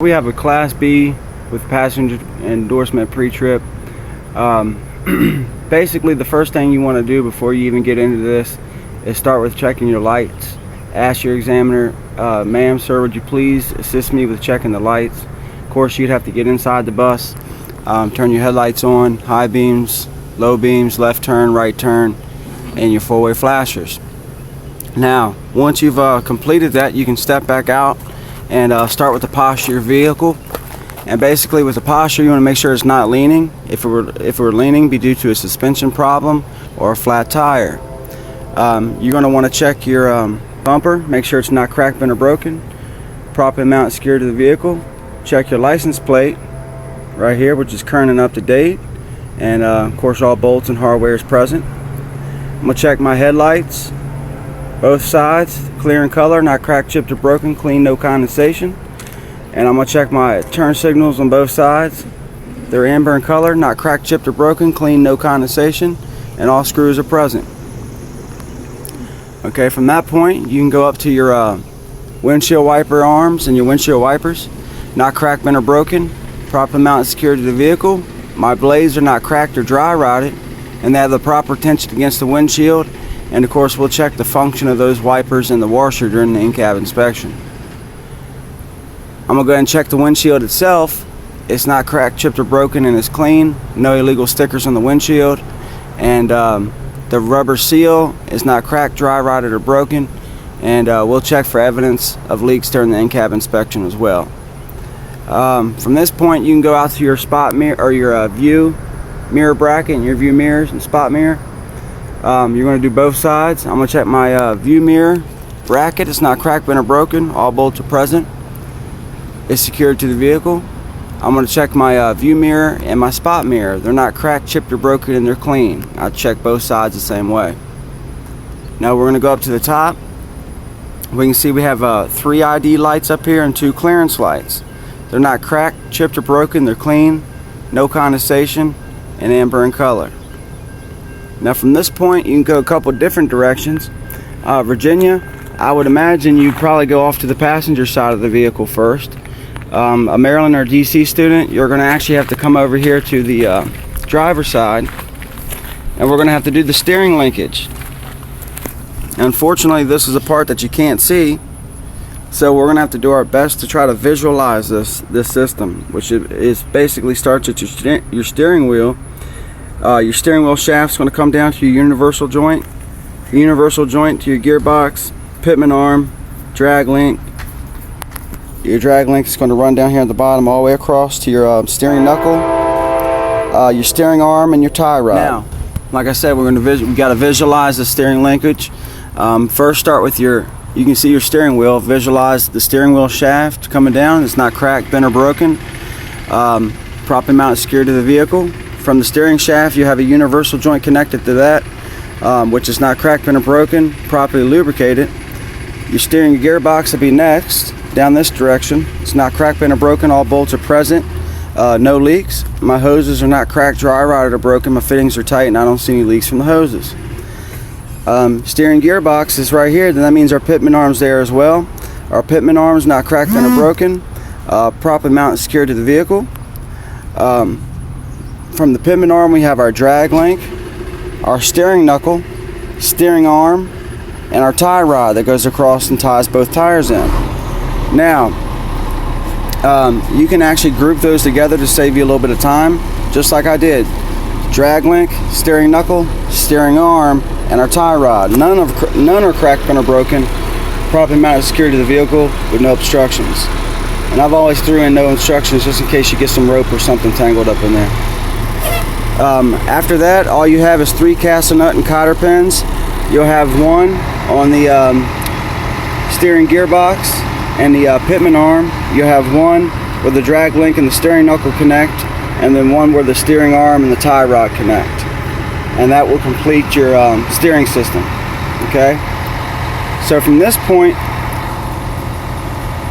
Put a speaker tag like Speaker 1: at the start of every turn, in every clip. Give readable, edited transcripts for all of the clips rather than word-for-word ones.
Speaker 1: We have a Class B with passenger endorsement pre-trip. Basically, the first thing you want to do before you even get into this is start with checking your lights. Ask your examiner, ma'am, sir, would you please assist me with checking the lights? Of course, you'd have to get inside the bus, turn your headlights on, high beams, low beams, left turn, right turn, and your four-way flashers. Now, once you've completed that, you can step back out and start with the posture of your vehicle. And basically, with the posture, you want to make sure it's not leaning. If it were leaning, be due to a suspension problem or a flat tire. You're going to want to check your bumper, make sure it's not cracked, bent, or broken. Properly mount secured to the vehicle. Check your license plate right here, which is current and up to date, and of course all bolts and hardware is present. I'm going to check my headlights, both sides, clear in color, not cracked, chipped, or broken, clean, no condensation. And I'm going to check my turn signals on both sides. They're amber in color, not cracked, chipped, or broken, clean, no condensation, and all screws are present. Okay, from that point, you can go up to your windshield wiper arms and your windshield wipers. Not cracked, bent, or broken, properly mounted, secured to the vehicle. My blades are not cracked or dry rotted, and they have the proper tension against the windshield. And of course, we'll check the function of those wipers and the washer during the in-cab inspection. I'm going to go ahead and check the windshield itself. It's not cracked, chipped, or broken, and it's clean. No illegal stickers on the windshield. And the rubber seal is not cracked, dry rotted, or broken. And we'll check for evidence of leaks during the in-cab inspection as well. From this point, you can go out to your spot mirror or your view mirror bracket and your view mirrors and spot mirror. You're going to do both sides. I'm going to check my view mirror bracket. It's not cracked, bent, or broken. All bolts are present. It's secured to the vehicle. I'm going to check my view mirror and my spot mirror. They're not cracked, chipped, or broken, and they're clean. I check both sides the same way. Now we're going to go up to the top. We can see we have 3 ID lights up here and 2 clearance lights. They're not cracked, chipped, or broken. They're clean, no condensation, and amber in color. Now from this point, you can go a couple different directions. Virginia, I would imagine you'd probably go off to the passenger side of the vehicle first. A Maryland or DC student, you're going to actually have to come over here to the driver's side, and we're going to have to do the steering linkage. Unfortunately, this is a part that you can't see, so we're going to have to do our best to try to visualize this system, which is basically starts at your steering wheel. Your steering wheel shaft's going to come down to your universal joint. Your universal joint to your gearbox, pitman arm, drag link. Your drag link is going to run down here at the bottom all the way across to your steering knuckle, your steering arm, and your tie rod. Now, like I said, we got to visualize the steering linkage. First, start with you can see your steering wheel. Visualize the steering wheel shaft coming down. It's not cracked, bent, or broken. Properly mounted, secured to the vehicle. From the steering shaft, you have a universal joint connected to that, which is not cracked, bent, or broken, properly lubricated. Your steering gearbox will be next, down this direction. It's not cracked, bent, or broken. All bolts are present. No leaks. My hoses are not cracked, dry rotted, or broken. My fittings are tight, and I don't see any leaks from the hoses. Steering gearbox is right here. Then that means our pitman arm's there as well. Our pitman arm's not cracked, bent, or broken. Properly mounted, secured to the vehicle. From the pitman arm, we have our drag link, our steering knuckle, steering arm, and our tie rod that goes across and ties both tires in. Now, you can actually group those together to save you a little bit of time, just like I did. Drag link, steering knuckle, steering arm, and our tie rod. None are cracked, bent, or broken. Properly mounted, secured to the vehicle with no obstructions. And I've always threw in no instructions just in case you get some rope or something tangled up in there. After that, all you have is 3 castle nut and cotter pins. You'll have one on the steering gearbox and the pitman arm. You'll have one where the drag link and the steering knuckle connect, and then one where the steering arm and the tie rod connect. And that will complete your steering system. Okay? So from this point,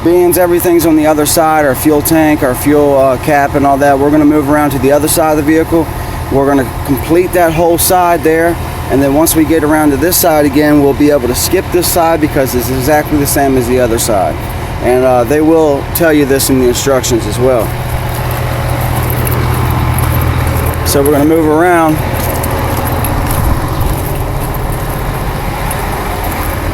Speaker 1: being everything's on the other side, our fuel tank, our fuel cap, and all that, we're going to move around to the other side of the vehicle. We're going to complete that whole side there, and then once we get around to this side again, we'll be able to skip this side because it's exactly the same as the other side. and they will tell you this in the instructions as well. So we're going to move around.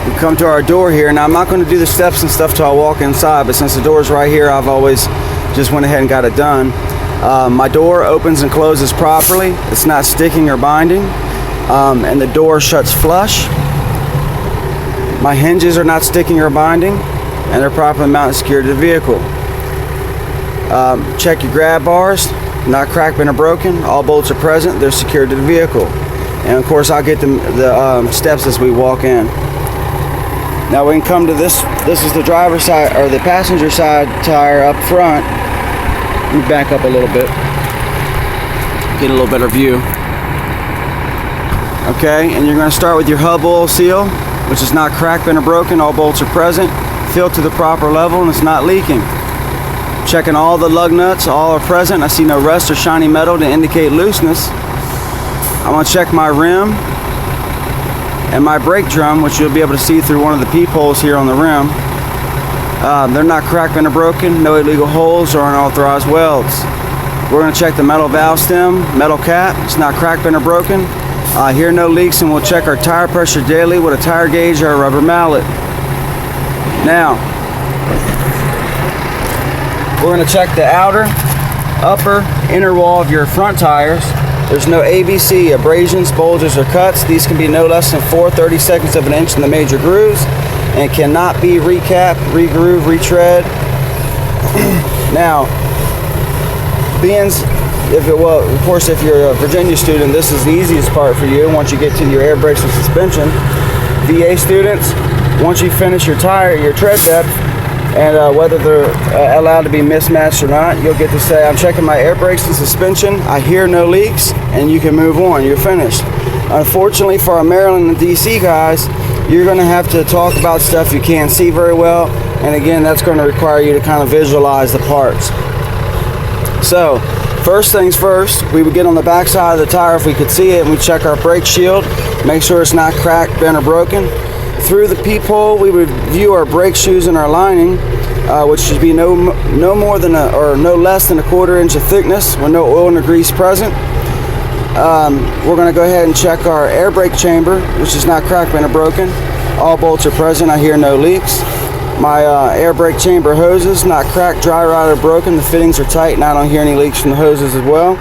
Speaker 1: We come to our door here. Now I'm not going to do the steps and stuff till I walk inside, but since the door is right here, I've always just went ahead and got it done. My door opens and closes properly. It's not sticking or binding, and the door shuts flush. My hinges are not sticking or binding, and they're properly mounted and secured to the vehicle. Check your grab bars, not cracked, bent, or broken. All bolts are present. They're secured to the vehicle. And of course, I'll get the steps as we walk in. Now we can come to this. This is the driver's side, or the passenger side tire up front. Let me back up a little bit, get a little better view. Okay, and you're going to start with your hub oil seal, which is not cracked, bent, or broken. All bolts are present, filled to the proper level, and it's not leaking. Checking all the lug nuts, all are present. I see no rust or shiny metal to indicate looseness. I'm going to check my rim and my brake drum, which you'll be able to see through one of the peepholes here on the rim. They're not cracked, bent, or broken, no illegal holes or unauthorized welds. We're going to check the metal valve stem, metal cap. It's not cracked, bent, or broken. Here no leaks, and we'll check our tire pressure daily with a tire gauge or a rubber mallet. Now, we're going to check the outer, upper, inner wall of your front tires. There's no ABC, abrasions, bulges, or cuts. These can be no less than 4/32 of an inch in the major grooves and cannot be recapped, regroove, retread. Now, of course, if you're a Virginia student, this is the easiest part for you once you get to your air brakes and suspension. VA students, once you finish your tread depth, and whether they're allowed to be mismatched or not, you'll get to say, I'm checking my air brakes and suspension, I hear no leaks, and you can move on, you're finished. Unfortunately for our Maryland and DC guys, you're going to have to talk about stuff you can't see very well, and again, that's going to require you to kind of visualize the parts. So, first things first, we would get on the back side of the tire if we could see it, and we check our brake shield, make sure it's not cracked, bent, or broken. Through the peephole, we would view our brake shoes and our lining, which should be no more than no less than 1/4 inch of thickness with no oil nor grease present. We're going to go ahead and check our air brake chamber, which is not cracked, bent, or broken. All bolts are present. I hear no leaks. My air brake chamber hoses, not cracked, dry rotted, or broken. The fittings are tight, and I don't hear any leaks from the hoses as well.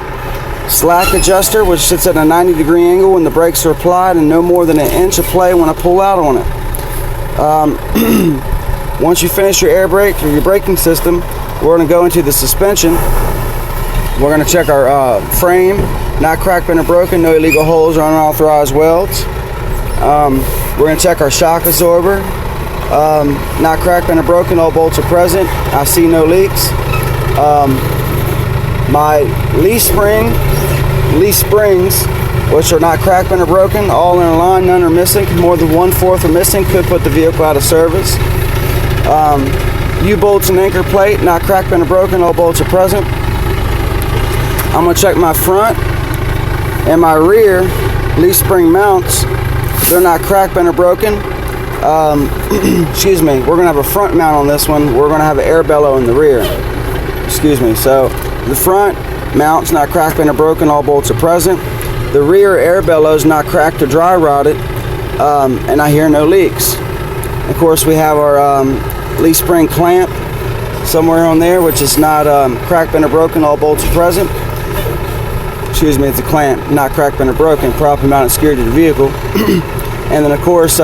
Speaker 1: Slack adjuster, which sits at a 90-degree angle when the brakes are applied, and no more than 1 inch of play when I pull out on it. Once you finish your air brake or your braking system, we're going to go into the suspension. We're going to check our frame, not cracked, bent, or broken, no illegal holes or unauthorized welds. We're going to check our shock absorber, not cracked, bent, or broken, all bolts are present. I see no leaks. My leaf springs, which are not cracked, bent, or broken, all in a line, none are missing. More than 1/4 are missing, could put the vehicle out of service. U-bolts and anchor plate, not cracked, bent, or broken, all bolts are present. I'm going to check my front and my rear leaf spring mounts. They're not cracked, bent, or broken. Excuse me, we're going to have a front mount on this one. We're going to have an air bellow in the rear. Excuse me, so the front mount's not cracked, bent, or broken, all bolts are present. The rear air bellow's not cracked or dry rotted, and I hear no leaks. Of course, we have our leaf spring clamp somewhere on there, which is not cracked, bent, or broken, all bolts are present. Excuse me, it's a clamp, not cracked, bent, or broken, properly mounted and secured to the vehicle. And then, of course,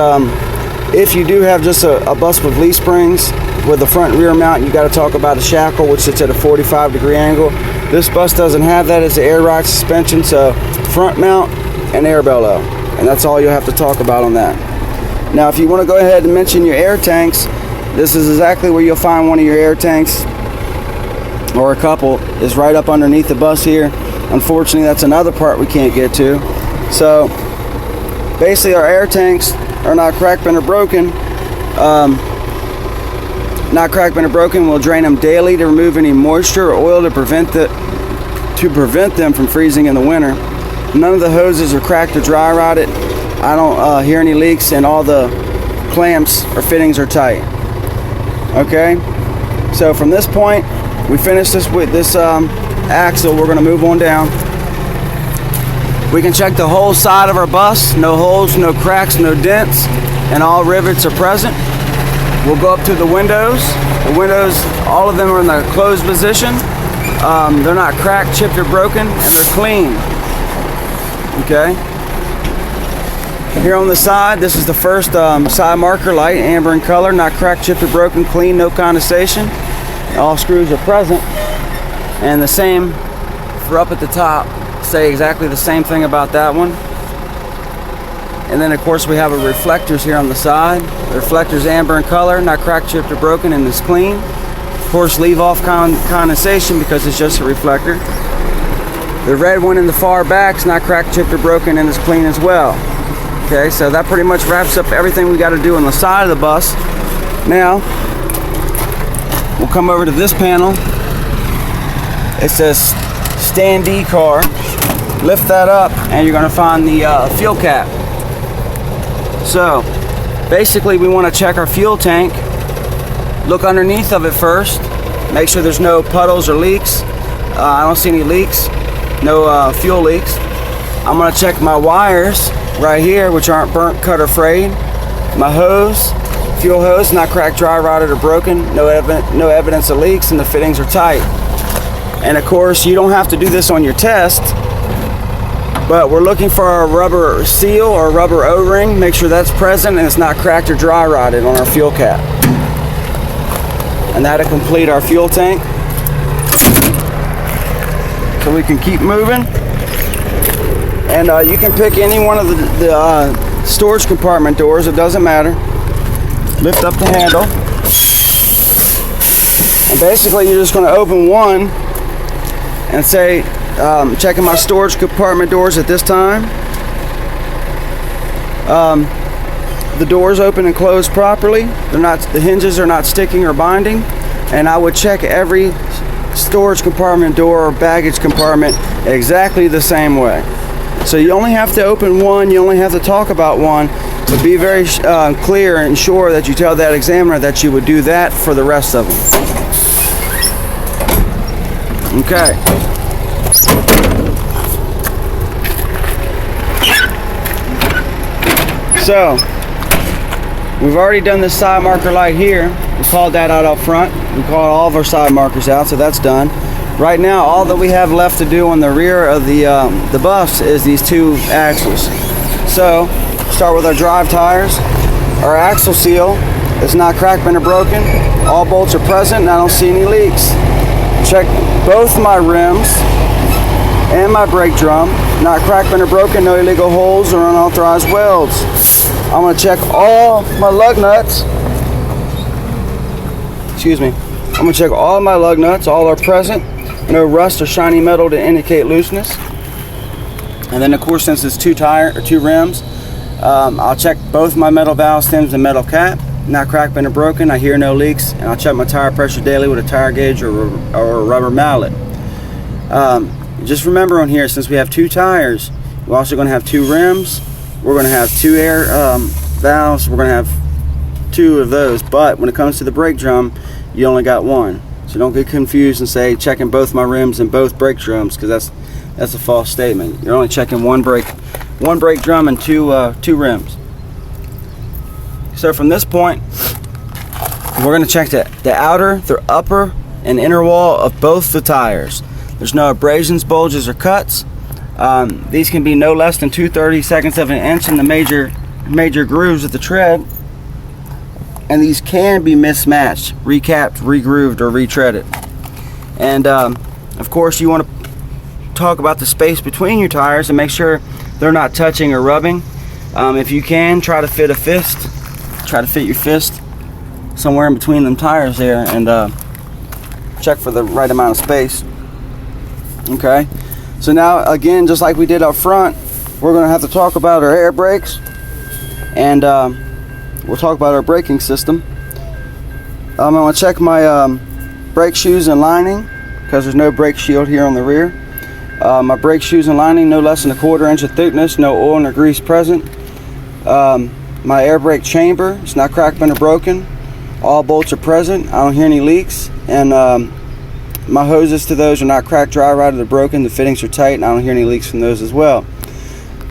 Speaker 1: if you do have just a bus with leaf springs with the front and rear mount, you got to talk about a shackle, which sits at a 45-degree angle. This bus doesn't have that. It's an air ride suspension, so front mount and air bellow, and that's all you'll have to talk about on that. Now, if you want to go ahead and mention your air tanks, this is exactly where you'll find one of your air tanks, or a couple, is right up underneath the bus here. Unfortunately, that's another part we can't get to. So basically, our air tanks are not cracked, bent, or broken. Not cracked, bent, or broken. We'll drain them daily to remove any moisture or oil to prevent them from freezing in the winter. None of the hoses are cracked or dry rotted. I don't hear any leaks, and all the clamps or fittings are tight. Okay, so from this point, we finish this with this axle. We're going to move on down. We can check the whole side of our bus. No holes, no cracks, no dents, and all rivets are present. We'll go up to the windows. The windows, all of them are in the closed position. They're not cracked, chipped, or broken, and they're clean. Okay. Here on the side, this is the first side marker light, amber in color, not cracked, chipped, or broken, clean, no condensation. All screws are present. And the same for up at the top. Say exactly the same thing about that one. And then of course we have a reflectors here on the side. The reflector's amber in color, not cracked, chipped, or broken, and is clean. Of course, leave off condensation because it's just a reflector. The red one in the far back is not cracked, chipped, or broken, and is clean as well. Okay, so that pretty much wraps up everything we got to do on the side of the bus. Now we'll come over to this panel. It says standee car. Lift that up and you're going to find the fuel cap. So basically we want to check our fuel tank. Look underneath of it first. Make sure there's no puddles or leaks. I don't see any leaks. No fuel leaks. I'm going to check my wires right here, which aren't burnt, cut, or frayed. My hose, fuel hose, not cracked, dry, rotted, or broken. No evidence of leaks, and the fittings are tight. And of course, you don't have to do this on your test, but we're looking for a rubber seal or rubber O-ring. Make sure that's present and it's not cracked or dry rotted on our fuel cap. And that'll complete our fuel tank. So we can keep moving. And you can pick any one of the storage compartment doors, it doesn't matter. Lift up the handle. And basically you're just going to open one and say, checking my storage compartment doors at this time. The doors open and close properly. The hinges are not sticking or binding. And I would check every storage compartment door or baggage compartment exactly the same way. So you only have to open one, you only have to talk about one, but be very clear and sure that you tell that examiner that you would do that for the rest of them. Okay. So, we've already done this side marker light here. We called that out up front. We called all of our side markers out, so that's done. Right now, all that we have left to do on the rear of the bus is these two axles. So, start with our drive tires. Our axle seal is not cracked, bent, or broken. All bolts are present, and I don't see any leaks. Check both my rims and my brake drum. Not cracked, bent, or broken. No illegal holes or unauthorized welds. I'm going to check all my lug nuts. Excuse me. I'm going to check all my lug nuts. All are present. No rust or shiny metal to indicate looseness. And then of course, since it's two rims, I'll check both my metal valve stems and metal cap. Not cracked, bent, or broken. I hear no leaks. And I'll check my tire pressure daily with a tire gauge or a rubber mallet. Just remember on here, since we have two tires, we're also going to have two rims. We're going to have two air valves. We're going to have two of those. But when it comes to the brake drum, you only got one. So don't get confused and say checking both my rims and both brake drums, because that's a false statement. You're only checking one brake drum and two rims. So from this point, we're going to check the outer, the upper, and inner wall of both the tires. There's no abrasions, bulges, or cuts. These can be no less than 2/32 of an inch in the major grooves of the tread. And these can be mismatched, recapped, regrooved, or retreaded. And of course, you want to talk about the space between your tires and make sure they're not touching or rubbing. If you can, try to fit your fist somewhere in between them tires there, and check for the right amount of space. Okay. So now, again, just like we did up front, we're going to have to talk about our air brakes, and we'll talk about our braking system. I'm going to check my brake shoes and lining, because there's no brake shield here on the rear. My brake shoes and lining, no less than 1/4 inch of thickness, no oil nor grease present. My air brake chamber, it's not cracked, bent, or broken. all bolts are present. I don't hear any leaks, and my hoses to those are not cracked, dry rotted, or broken. The fittings are tight, and I don't hear any leaks from those as well.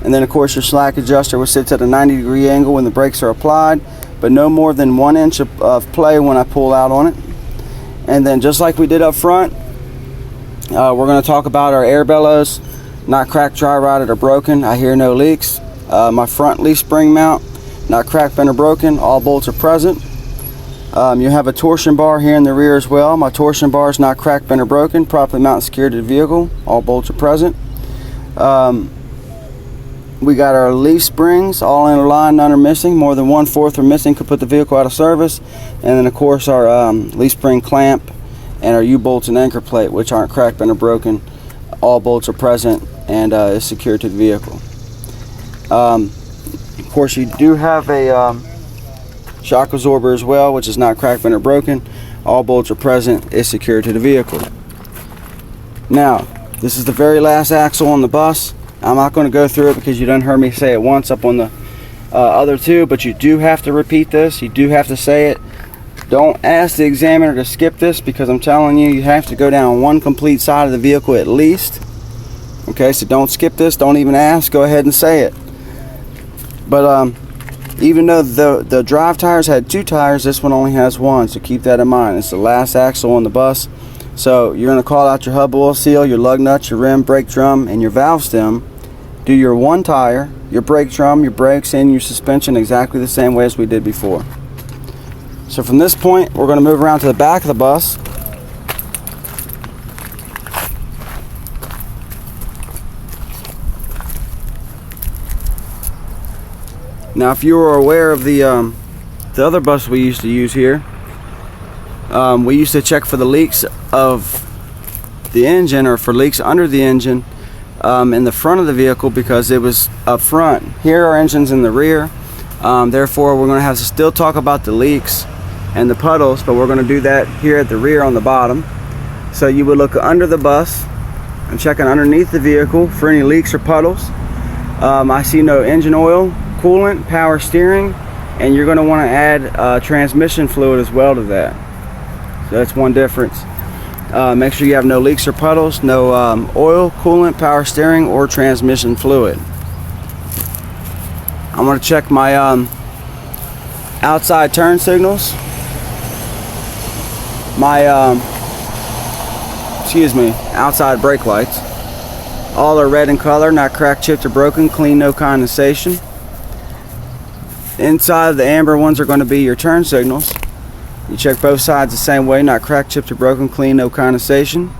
Speaker 1: And then of course your slack adjuster, which sits at a 90-degree angle when the brakes are applied, but no more than 1 inch of play when I pull out on it. And then just like we did up front, we're going to talk about our air bellows, not cracked, dry rotted, or broken. I hear no leaks. My front leaf spring mount, not cracked, bent, or broken. All bolts are present. You have a torsion bar here in the rear as well. My torsion bar is not cracked, bent, or broken. Properly mounted and secured to the vehicle. All bolts are present. We got our leaf springs all in a line, none are missing. More than 1/4 are missing, could put the vehicle out of service. And then of course our leaf spring clamp and our U-bolts and anchor plate, which aren't cracked, bent, or broken. All bolts are present and is secured to the vehicle. Of course you do have a shock absorber as well, which is not cracked, bent, or broken. All bolts are present, is secured to the vehicle. Now, this is the very last axle on the bus. I'm not going to go through it because you done heard me say it once up on the other two, but you do have to repeat this. You do have to say it. Don't ask the examiner to skip this, because I'm telling you, you have to go down one complete side of the vehicle at least. Okay, so don't skip this. Don't even ask. Go ahead and say it. But even though the drive tires had 2 tires, this one only has 1, so keep that in mind. It's the last axle on the bus. So you're going to call out your hub oil seal, your lug nuts, your rim, brake drum, and your valve stem. Do your 1 tire, your brake drum, your brakes, and your suspension exactly the same way as we did before. So from this point, we're going to move around to the back of the bus. Now, if you were aware of the other bus we used to use here, we used to check for the leaks of the engine, or for leaks under the engine in the front of the vehicle, because it was up front. Here our engine's in the rear. Therefore, we're going to have to still talk about the leaks and the puddles, but we're going to do that here at the rear on the bottom. So you would look under the bus and checking underneath the vehicle for any leaks or puddles. I see no engine oil, coolant, power steering, and you're going to want to add transmission fluid as well to that. So that's one difference. Make sure you have no leaks or puddles, no oil, coolant, power steering, or transmission fluid. I'm going to check my outside turn signals, my outside brake lights. All are red in color, not cracked, chipped, or broken, clean, no condensation. Inside, the amber ones are going to be your turn signals. You check both sides the same way, not cracked, chipped, or broken, clean, no condensation.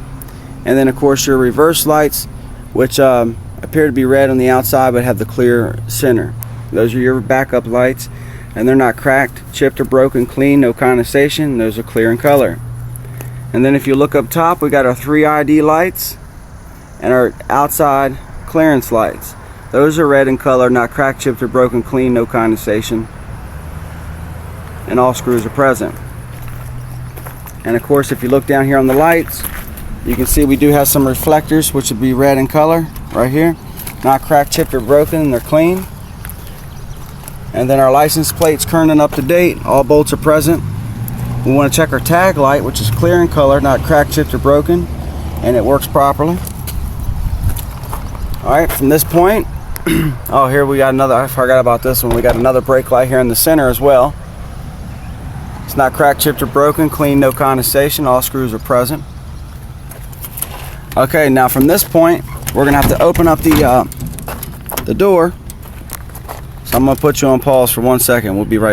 Speaker 1: And then of course your reverse lights, which appear to be red on the outside but have the clear center. Those are your backup lights, and they're not cracked, chipped, or broken, clean, no condensation. Those are clear in color. And then if you look up top, we got our 3 ID lights and our outside clearance lights. Those are red in color, not cracked, chipped, or broken, clean, no condensation, and all screws are present. And of course, if you look down here on the lights, you can see we do have some reflectors, which would be red in color right here, not cracked, chipped, or broken, they're clean. And then our license plate's current and up to date, all bolts are present. We want to check our tag light, which is clear in color, not cracked, chipped, or broken, and it works properly. Alright, from this point, oh, here we got another, I forgot about this one, we got another brake light here in the center as well. It's not cracked, chipped, or broken, clean, no condensation, all screws are present. Okay, now from this point, we're going to have to open up the door. So I'm going to put you on pause for 1 second. We'll be right back.